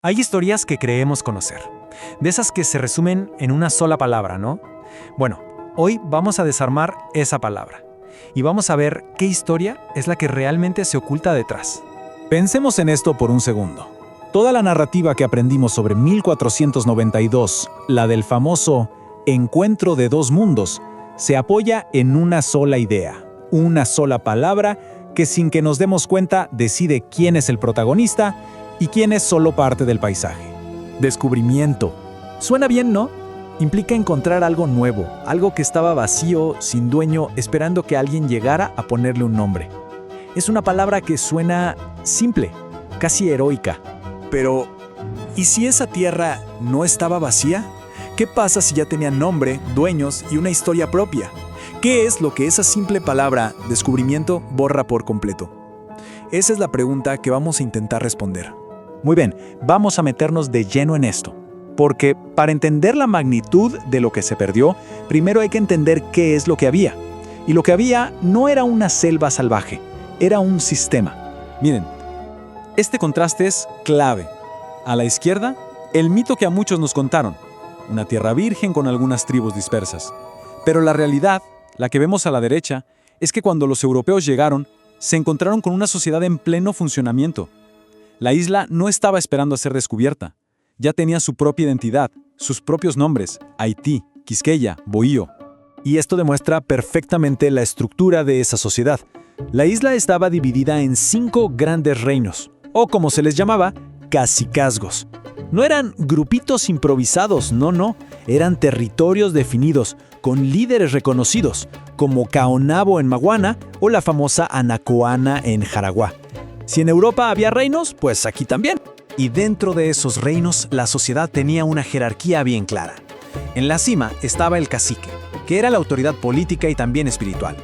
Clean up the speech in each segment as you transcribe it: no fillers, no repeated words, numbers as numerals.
Hay historias que creemos conocer, de esas que se resumen en una sola palabra, ¿no? Bueno, hoy vamos a desarmar esa palabra y vamos a ver qué historia es la que realmente se oculta detrás. Pensemos en esto por un segundo. Toda la narrativa que aprendimos sobre 1492, la del famoso encuentro de dos mundos, se apoya en una sola idea, una sola palabra que sin que nos demos cuenta decide quién es el protagonista y quién es solo parte del paisaje. Descubrimiento. Suena bien, ¿no? Implica encontrar algo nuevo, algo que estaba vacío, sin dueño, esperando que alguien llegara a ponerle un nombre. Es una palabra que suena simple, casi heroica. Pero, ¿y si esa tierra no estaba vacía? ¿Qué pasa si ya tenía nombre, dueños y una historia propia? ¿Qué es lo que esa simple palabra, descubrimiento, borra por completo? Esa es la pregunta que vamos a intentar responder. Muy bien, vamos a meternos de lleno en esto, porque para entender la magnitud de lo que se perdió, primero hay que entender qué es lo que había. Y lo que había no era una selva salvaje, era un sistema. Miren, este contraste es clave. A la izquierda, el mito que a muchos nos contaron, una tierra virgen con algunas tribus dispersas. Pero la realidad, la que vemos a la derecha, es que cuando los europeos llegaron, se encontraron con una sociedad en pleno funcionamiento. La isla no estaba esperando a ser descubierta. Ya tenía su propia identidad, sus propios nombres: Haití, Quisqueya, Bohío. Y esto demuestra perfectamente la estructura de esa sociedad. La isla estaba dividida en 5 grandes reinos, o como se les llamaba, cacicazgos. No eran grupitos improvisados, no, eran territorios definidos, con líderes reconocidos, como Caonabo en Maguana o la famosa Anacoana en Jaraguá. Si en Europa había reinos, pues aquí también. Y dentro de esos reinos, la sociedad tenía una jerarquía bien clara. En la cima estaba el cacique, que era la autoridad política y también espiritual.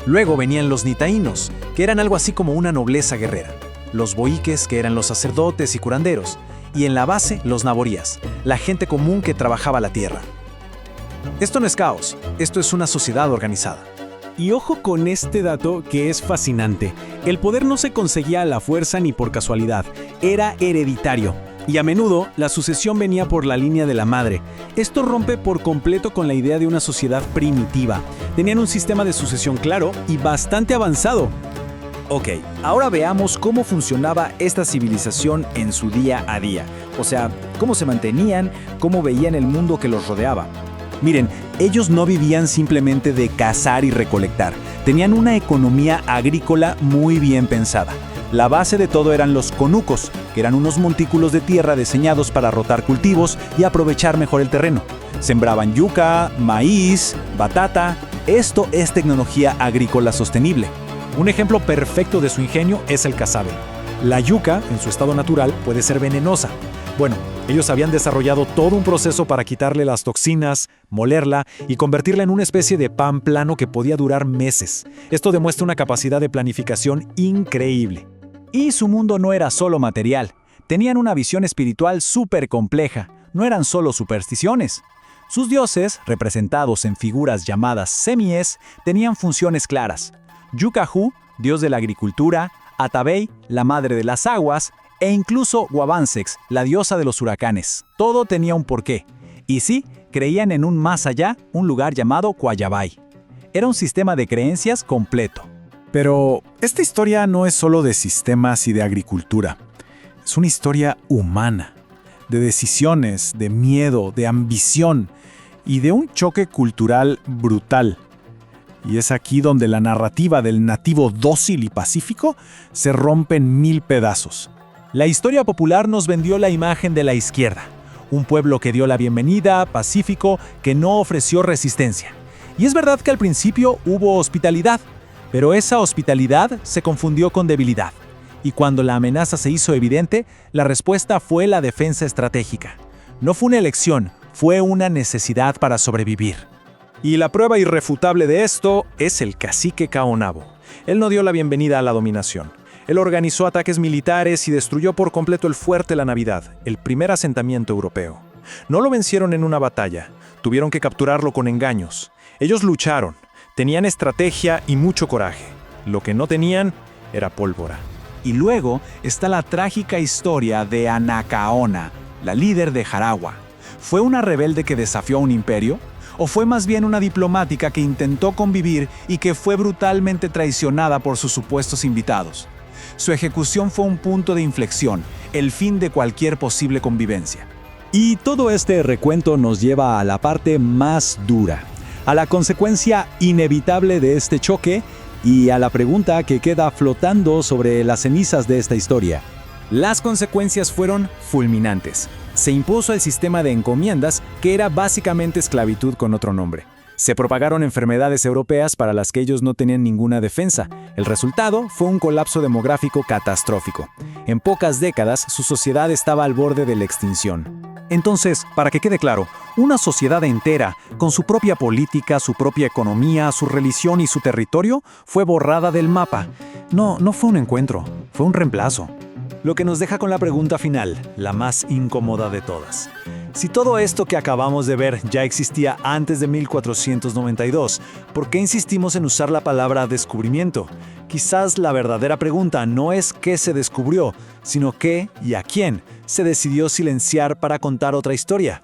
Luego venían los nitaínos, que eran algo así como una nobleza guerrera. Los boíques, que eran los sacerdotes y curanderos. Y en la base, los naborías, la gente común que trabajaba la tierra. Esto no es caos, esto es una sociedad organizada. Y ojo con este dato que es fascinante. El poder no se conseguía a la fuerza ni por casualidad, era hereditario. Y a menudo la sucesión venía por la línea de la madre. Esto rompe por completo con la idea de una sociedad primitiva. Tenían un sistema de sucesión claro y bastante avanzado. Ok, ahora veamos cómo funcionaba esta civilización en su día a día. O sea, cómo se mantenían, cómo veían el mundo que los rodeaba. Miren, ellos no vivían simplemente de cazar y recolectar. Tenían una economía agrícola muy bien pensada. La base de todo eran los conucos, que eran unos montículos de tierra diseñados para rotar cultivos y aprovechar mejor el terreno. Sembraban yuca, maíz, batata. Esto es tecnología agrícola sostenible. Un ejemplo perfecto de su ingenio es el casabe. La yuca, en su estado natural, puede ser venenosa. Bueno, ellos habían desarrollado todo un proceso para quitarle las toxinas, molerla y convertirla en una especie de pan plano que podía durar meses. Esto demuestra una capacidad de planificación increíble. Y su mundo no era solo material. Tenían una visión espiritual súper compleja. No eran solo supersticiones. Sus dioses, representados en figuras llamadas semies, tenían funciones claras. Yucajú, dios de la agricultura, Atabey, la madre de las aguas, e incluso Guabancex, la diosa de los huracanes. Todo tenía un porqué. Y sí, creían en un más allá, un lugar llamado Cuayabay. Era un sistema de creencias completo. Pero esta historia no es solo de sistemas y de agricultura. Es una historia humana, de decisiones, de miedo, de ambición y de un choque cultural brutal. Y es aquí donde la narrativa del nativo dócil y pacífico se rompe en 1000 pedazos. La historia popular nos vendió la imagen de la izquierda, un pueblo que dio la bienvenida, pacífico, que no ofreció resistencia. Y es verdad que al principio hubo hospitalidad, pero esa hospitalidad se confundió con debilidad. Y cuando la amenaza se hizo evidente, la respuesta fue la defensa estratégica. No fue una elección, fue una necesidad para sobrevivir. Y la prueba irrefutable de esto es el cacique Caonabo. Él no dio la bienvenida a la dominación. Él organizó ataques militares y destruyó por completo el fuerte La Navidad, el primer asentamiento europeo. No lo vencieron en una batalla, tuvieron que capturarlo con engaños. Ellos lucharon, tenían estrategia y mucho coraje. Lo que no tenían era pólvora. Y luego está la trágica historia de Anacaona, la líder de Jaragua. ¿Fue una rebelde que desafió a un imperio? ¿O fue más bien una diplomática que intentó convivir y que fue brutalmente traicionada por sus supuestos invitados? Su ejecución fue un punto de inflexión, el fin de cualquier posible convivencia. Y todo este recuento nos lleva a la parte más dura, a la consecuencia inevitable de este choque y a la pregunta que queda flotando sobre las cenizas de esta historia. Las consecuencias fueron fulminantes. Se impuso el sistema de encomiendas, que era básicamente esclavitud con otro nombre. Se propagaron enfermedades europeas para las que ellos no tenían ninguna defensa. El resultado fue un colapso demográfico catastrófico. En pocas décadas, su sociedad estaba al borde de la extinción. Entonces, para que quede claro, una sociedad entera, con su propia política, su propia economía, su religión y su territorio, fue borrada del mapa. No fue un encuentro, fue un reemplazo. Lo que nos deja con la pregunta final, la más incómoda de todas. Si todo esto que acabamos de ver ya existía antes de 1492, ¿por qué insistimos en usar la palabra descubrimiento? Quizás la verdadera pregunta no es qué se descubrió, sino qué y a quién se decidió silenciar para contar otra historia.